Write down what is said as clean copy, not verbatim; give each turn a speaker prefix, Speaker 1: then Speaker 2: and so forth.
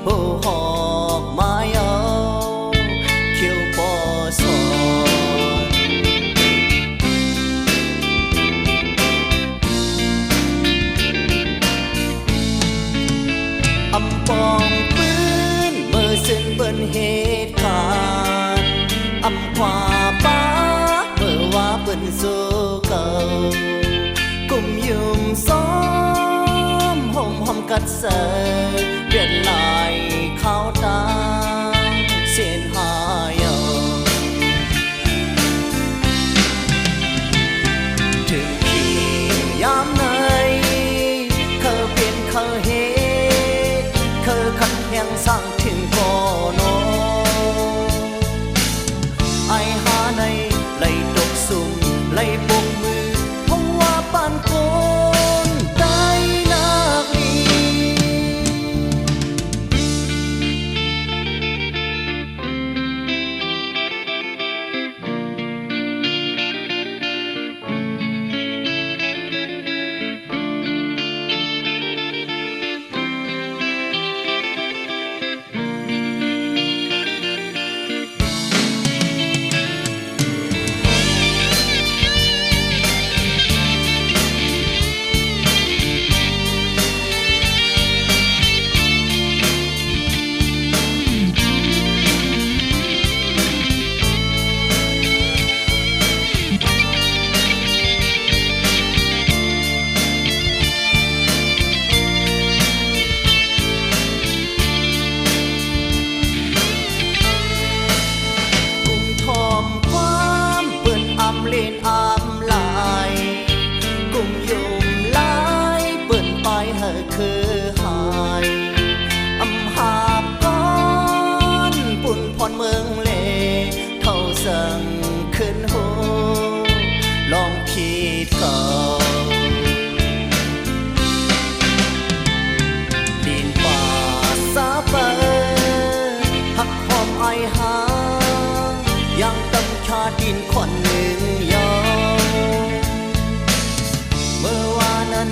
Speaker 1: โอ้หอมไม้เอาเขียวปอสอนอำปองปืนเมื่อสิ้นเบิ้นเหตุการณ์อำควาป้าเมื่อว่าเบิ้นสู้เก่ากุมยุ่มซ้อมห่มหอมกัดเสยเรียนลายเข้าตาเสียนหายถึงขียามไหนเคยเปลี่ยนเคยเหตุเคยขัดแย้งสร้างถึงก่อนไอหาในไล่ตกสุ่มไล่ปกมือเพราะว่าปานโกนได้นักดีเล่นอำลายกุมยุ่มลายเปิ่นไปเหอะคือหายอำหาบก้อนปุ่นพรเมืองเลเท่าสั่งขึ้นหูลองผิดเก่าดินป่าสาเปอหักหอมไอหายังตำชาดินคนหนึ่งยอเมื่อวานั้น